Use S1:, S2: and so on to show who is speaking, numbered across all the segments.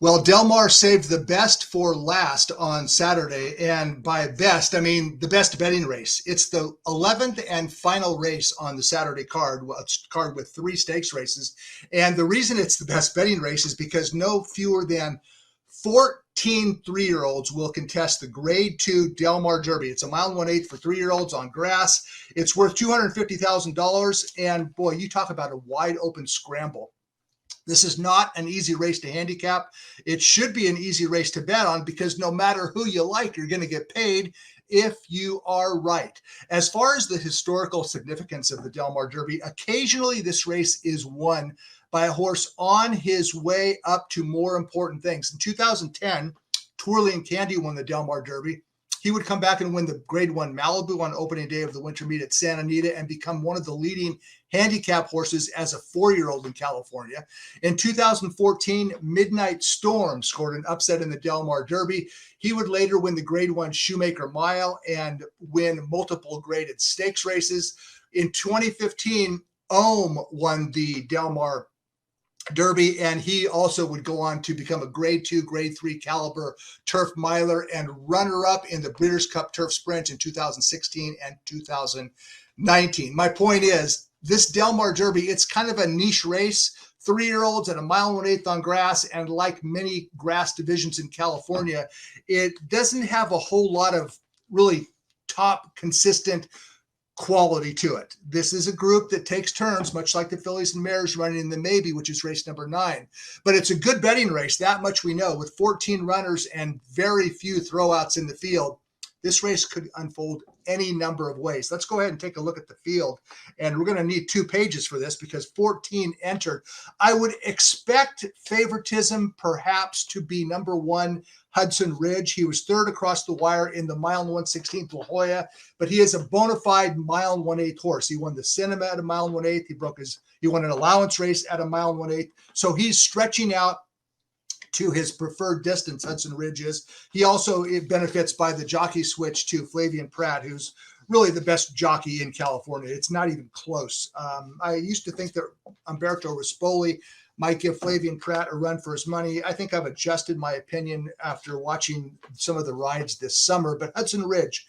S1: Well, Del Mar saved the best for last on Saturday. And by best, I mean the best betting race. It's the 11th and final race on the Saturday card. Well, it's a card with 3 stakes races. And the reason it's the best betting race is because no fewer than 14 3-year-olds will contest the Grade 2 Del Mar Derby. It's a mile and 1/8 for 3-year-olds on grass. It's worth $250,000. And boy, you talk about a wide open scramble. This is not an easy race to handicap. It should be an easy race to bet on because no matter who you like, you're going to get paid if you are right. As far as the historical significance of the Del Mar Derby, occasionally this race is won by a horse on his way up to more important things. In 2010, Twirling Candy won the Del Mar Derby. He would come back and win the Grade 1 Malibu on opening day of the winter meet at Santa Anita and become one of the leading handicap horses as a 4-year-old in California. In 2014, Midnight Storm scored an upset in the Del Mar Derby. He would later win the Grade 1 Shoemaker Mile and win multiple graded stakes races. In 2015, Ohm won the Del Mar Derby, and he also would go on to become a Grade 2, Grade 3 caliber turf miler and runner-up in the Breeders' Cup Turf Sprint in 2016 and 2019. My point is, this Del Mar Derby, it's kind of a niche race. 3-year-olds at a mile and 1/8 on grass, and like many grass divisions in California, it doesn't have a whole lot of really top, consistent quality to it. This is a group that takes turns, much like the Fillies and Mares running in the Maybe, which is race number 9. But it's a good betting race, that much we know. With 14 runners and very few throwouts in the field, this race could unfold any number of ways. Let's go ahead and take a look at the field. And we're going to need 2 pages for this because 14 entered. I would expect favoritism perhaps to be number 1, Hudson Ridge. He was 3rd across the wire in the mile and 1/16 La Jolla, but he is a bona fide mile and 1/8 horse. He won the Cinema at a mile and 1/8. He won an allowance race at a mile and 1/8. So he's stretching out to his preferred distance, Hudson Ridge is. He also benefits by the jockey switch to Flavian Pratt, who's really the best jockey in California. It's not even close. I used to think that Umberto Rispoli might give Flavian Pratt a run for his money. I think I've adjusted my opinion after watching some of the rides this summer, but Hudson Ridge,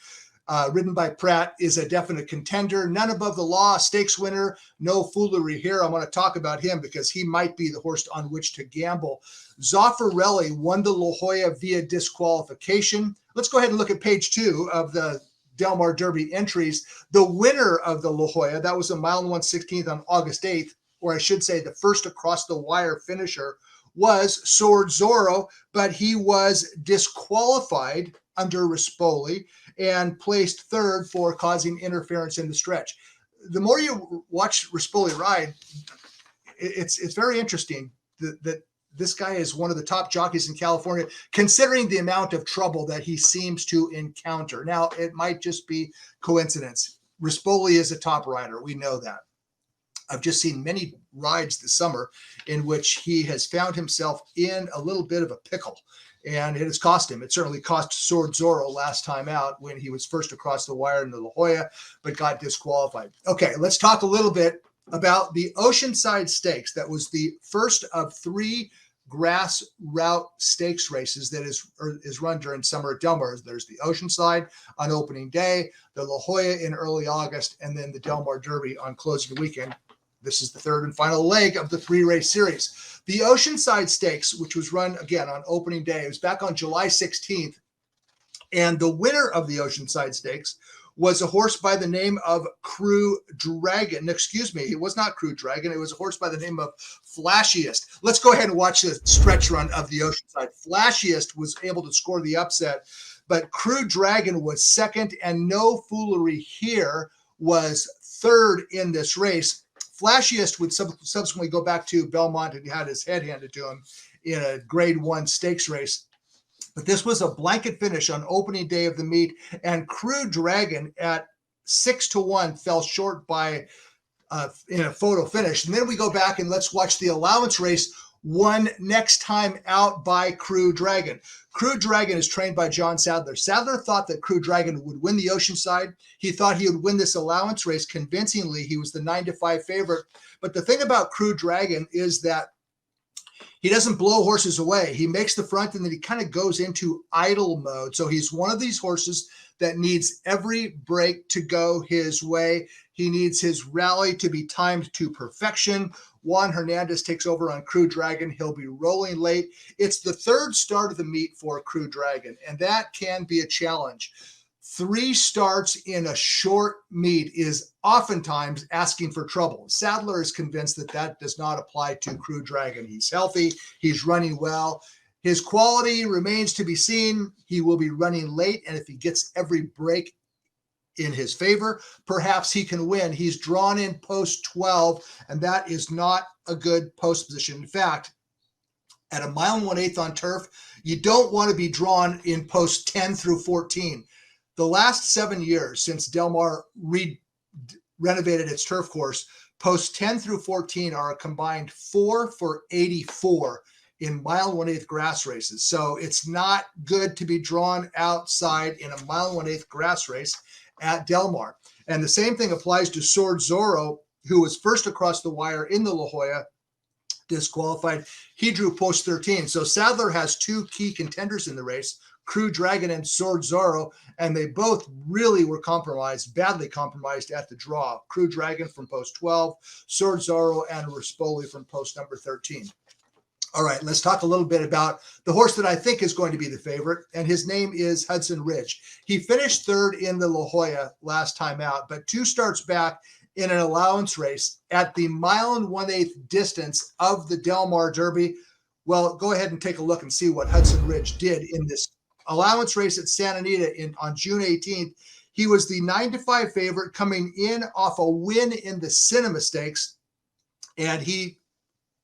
S1: ridden by Pratt, is a definite contender. None Above the Law, stakes winner, no foolery here. I want to talk about him because he might be the horse on which to gamble. Zaffarelli won the La Jolla via disqualification. Let's go ahead and look at page 2 of the Del Mar Derby entries. The winner of the La Jolla, that was a mile and 1/16 on August 8th, or I should say the first across the wire finisher, was Sword Zorro, but he was disqualified under Rispoli and placed 3rd for causing interference in the stretch. The more you watch Rispoli ride, it's very interesting that this guy is one of the top jockeys in California, considering the amount of trouble that he seems to encounter. Now, it might just be coincidence. Rispoli is a top rider. We know that. I've just seen many rides this summer in which he has found himself in a little bit of a pickle, and it has cost him. It certainly cost Sword Zorro last time out when he was first across the wire in the La Jolla, but got disqualified. Okay, let's talk a little bit about the Oceanside Stakes. That was the first of 3 grass route stakes races that is run during summer at Del Mar. There's the Oceanside on opening day, the La Jolla in early August, and then the Del Mar Derby on closing weekend. This is the 3rd and final leg of the 3-race series. The Oceanside Stakes, which was run again on opening day, it was back on July 16th. And the winner of the Oceanside Stakes was a horse by the name of Crew Dragon. Excuse me, it was not Crew Dragon. It was a horse by the name of Flashiest. Let's go ahead and watch the stretch run of the Oceanside. Flashiest was able to score the upset, but Crew Dragon was 2nd, and No Foolery Here was 3rd in this race. Flashiest would subsequently go back to Belmont and had his head handed to him in a Grade 1 stakes race. But this was a blanket finish on opening day of the meet, and Crew Dragon at 6-1 fell short by in a photo finish. And then we go back and let's watch the allowance race, won next time out by Crew Dragon. Crew Dragon is trained by John Sadler. Sadler thought that Crew Dragon would win the Oceanside. He thought he would win this allowance race convincingly. He was the 9-5 favorite. But the thing about Crew Dragon is that He doesn't blow horses away. He makes the front and then he kind of goes into idle mode. So he's one of these horses that needs every break to go his way. He needs his rally to be timed to perfection. Juan Hernandez takes over on Crew Dragon. He'll be rolling late. It's the third start of the meet for Crew Dragon, and that can be a challenge. 3 starts in a short meet is oftentimes asking for trouble. Sadler is convinced that that does not apply to Crew Dragon. He's healthy. He's running well. His quality remains to be seen. He will be running late, and if he gets every break in his favor, perhaps he can win. He's drawn in post 12, and that is not a good post position. In fact, at a mile and 1/8 on turf, you don't want to be drawn in post 10 through 14. The last 7 years since Del Mar renovated its turf course, posts 10 through 14 are a combined 4 for 84 in mile and 1/8 grass races. So it's not good to be drawn outside in a mile and 1/8 grass race at Del Mar. And the same thing applies to Sword Zorro, who was first across the wire in the La Jolla, disqualified. He drew post 13. So Sadler has 2 key contenders in the race, Crew Dragon and Sword Zorro, and they both really were compromised, badly compromised at the draw. Crew Dragon from post 12, Sword Zorro and Rispoli from post number 13. All right, let's talk a little bit about the horse that I think is going to be the favorite, and his name is Hudson Ridge. He finished third in the La Jolla last time out, but 2 starts back in an allowance race at the mile and 1/8 distance of the Del Mar Derby. Well, go ahead and take a look and see what Hudson Ridge did in this allowance race at Santa Anita on June 18th. He was the 9-5 favorite coming in off a win in the Cinema Stakes, and he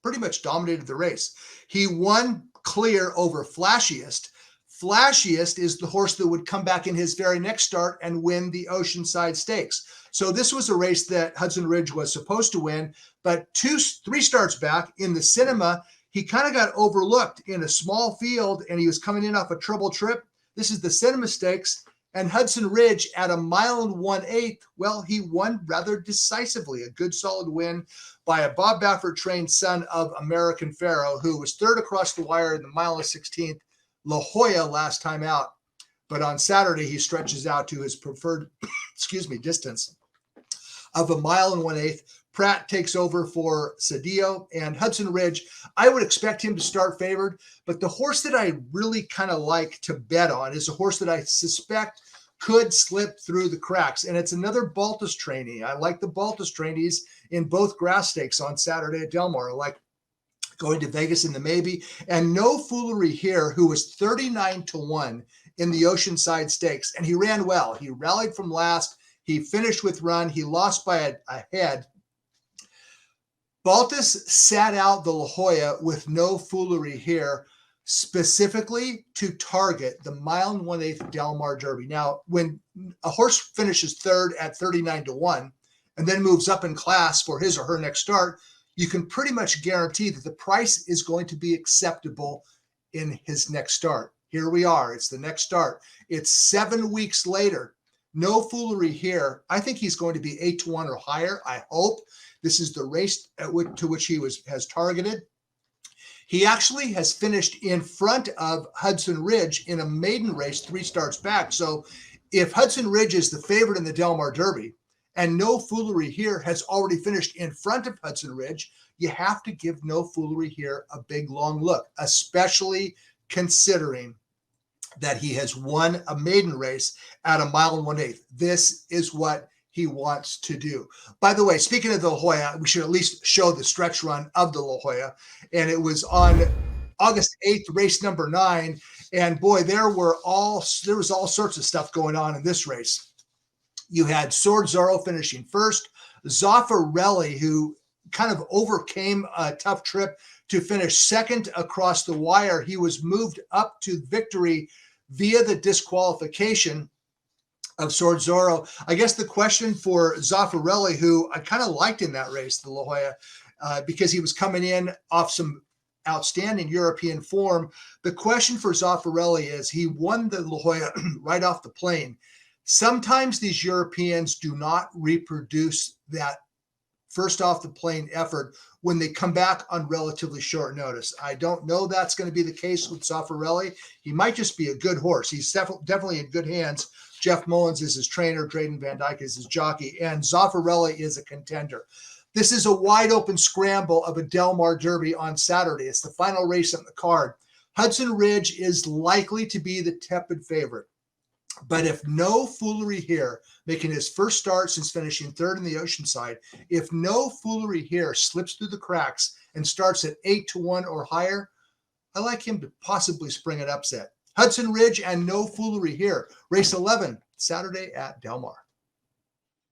S1: pretty much dominated the race. He won clear over Flashiest. Flashiest is the horse that would come back in his very next start and win the Oceanside Stakes. So this was a race that Hudson Ridge was supposed to win, but 3 starts back in the Cinema, he kind of got overlooked in a small field, and he was coming in off a trouble trip. This is the Cinema Stakes, and Hudson Ridge at a mile and 1/8, well, he won rather decisively. A good solid win by a Bob Baffert trained son of American Pharaoh, who was third across the wire in the mile and 16th La Jolla last time out. But on Saturday, he stretches out to his preferred, distance of a mile and 1/8. Pratt takes over for Cedillo, and Hudson Ridge, I would expect him to start favored, but the horse that I really kind of like to bet on is a horse that I suspect could slip through the cracks, and it's another Baltus trainee. I like the Baltus trainees in both grass stakes on Saturday at Del Mar. I like going to Vegas in the maybe, and No Foolery Here, who was 39-1 in the Oceanside Stakes, and he ran well. He rallied from last. He finished with run. He lost by a head. Baltus sat out the La Jolla with No Foolery Here specifically to target the mile and 1/8 Del Mar Derby. Now, when a horse finishes third at 39-1 and then moves up in class for his or her next start, you can pretty much guarantee that the price is going to be acceptable in his next start. Here we are. It's the next start. It's 7 weeks later. No Foolery Here. I think he's going to be 8-1 or higher. I hope. This is the race to which he has targeted. He actually has finished in front of Hudson Ridge in a maiden race 3 starts back. So if Hudson Ridge is the favorite in the Del Mar Derby and No Foolery Here has already finished in front of Hudson Ridge, you have to give No Foolery Here a big, long look, especially considering that he has won a maiden race at a mile and 1/8. This is what he wants to do. By the way, speaking of the La Jolla, we should at least show the stretch run of the La Jolla. And it was on August 8th, race number 9. And boy, there was all sorts of stuff going on in this race. You had Sword Zorro finishing first, Zaffarelli, who kind of overcame a tough trip to finish second across the wire. He was moved up to victory via the disqualification of Sword Zorro. I guess the question for Zaffarelli, who I kind of liked in that race, the La Jolla, because he was coming in off some outstanding European form. The question for Zaffarelli is he won the La Jolla right off the plane. Sometimes these Europeans do not reproduce that first off the plane effort when they come back on relatively short notice. I don't know that's going to be the case with Zaffarelli. He might just be a good horse. He's definitely in good hands. Jeff Mullins is his trainer. Drayden Van Dyke is his jockey. And Zaffarelli is a contender. This is a wide open scramble of a Del Mar Derby on Saturday. It's the final race on the card. Hudson Ridge is likely to be the tepid favorite. But if no Foolery Here, making his first start since finishing third in the Oceanside, if no Foolery Here slips through the cracks and starts at 8-1 or higher, I like him to possibly spring an upset. Hudson Ridge and no Foolery Here. Race 11, Saturday at Del Mar.